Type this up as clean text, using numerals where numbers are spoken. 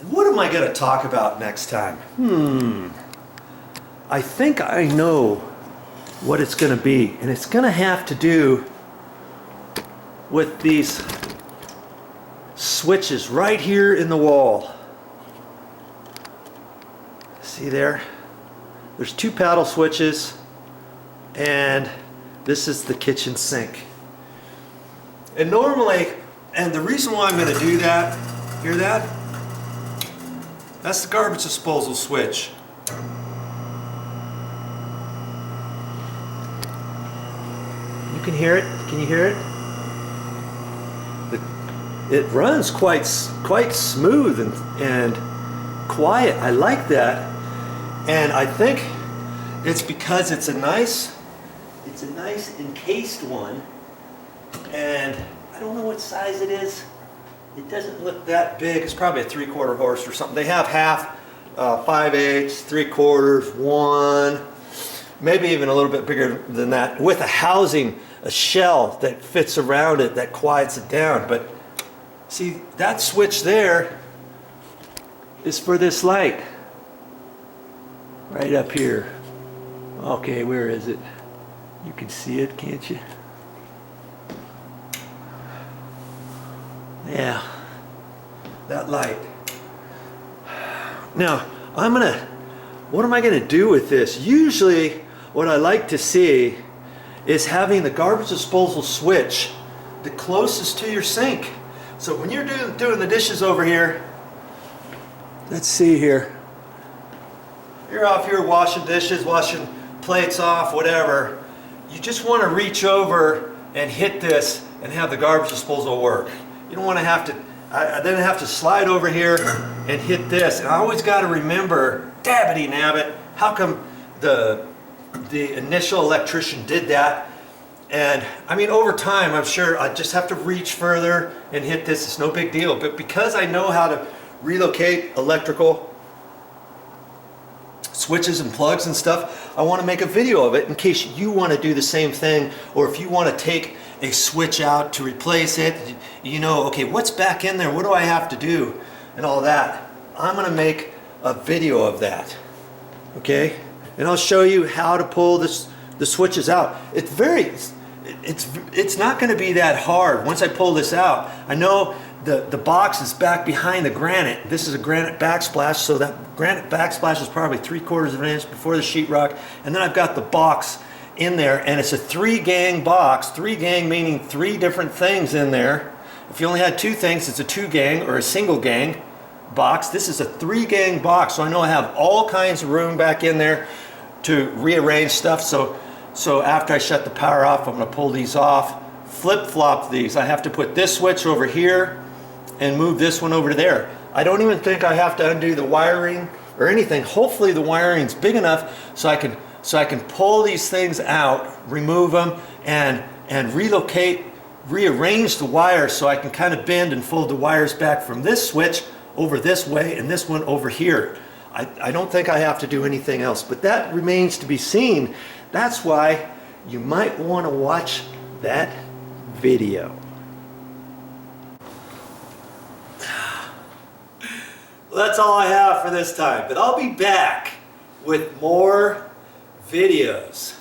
And what am I going to talk about next time? I think I know what it's going to be, and it's going to have to do with these switches right here in the wall. See there? There's two paddle switches, and this is the kitchen sink. And normally, and the reason why I'm going to do that, hear that? That's the garbage disposal switch. You can hear it? Can you hear it? It runs quite smooth and quiet. I like that. And I think it's because it's a nice encased one. And I don't know what size it is. It doesn't look that big. It's probably a 3/4 horse or something. They have half, 5/8, 3/4, 1, maybe even a little bit bigger than that, with a housing, a shell that fits around it that quiets it down. But see, that switch there is for this light. Right up here. Okay, where is it? You can see it, can't you? Yeah, that light. Now, what am I gonna do with this? Usually, what I like to see is having the garbage disposal switch the closest to your sink. So when you're doing the dishes over here, let's see here. You're off here washing dishes, washing plates off, whatever. You just want to reach over and hit this and have the garbage disposal work. You don't want to have to, I then have to slide over here and hit this. And I always got to remember, dabbity nabbit, how come the initial electrician did that? And I mean, over time, I'm sure I just have to reach further and hit this. It's no big deal. But because I know how to relocate electrical switches and plugs and stuff, I want to make a video of it in case you want to do the same thing, or if you want to take a switch out to replace it, you know, okay, what's back in there? What do I have to do? And all that. I'm going to make a video of that. Okay? And I'll show you how to pull the switches out. It's not going to be that hard once I pull this out. I know the box is back behind the granite. This is a granite backsplash, so that granite backsplash is probably 3/4 of an inch before the sheetrock. And then I've got the box in there, and it's a 3-gang box. 3-gang meaning 3 different things in there. If you only had 2 things, it's a 2-gang or a single gang box. This is a 3-gang box, so I know I have all kinds of room back in there to rearrange stuff. So after I shut the power off, I'm going to pull these off, flip-flop these. I have to put this switch over here and move this one over there. I don't even think I have to undo the wiring or anything. Hopefully the wiring's big enough so I can pull these things out, remove them, and rearrange the wires so I can kind of bend and fold the wires back from this switch over this way and this one over here. I don't think I have to do anything else, but that remains to be seen. That's why you might want to watch that video. Well, that's all I have for this time, but I'll be back with more videos.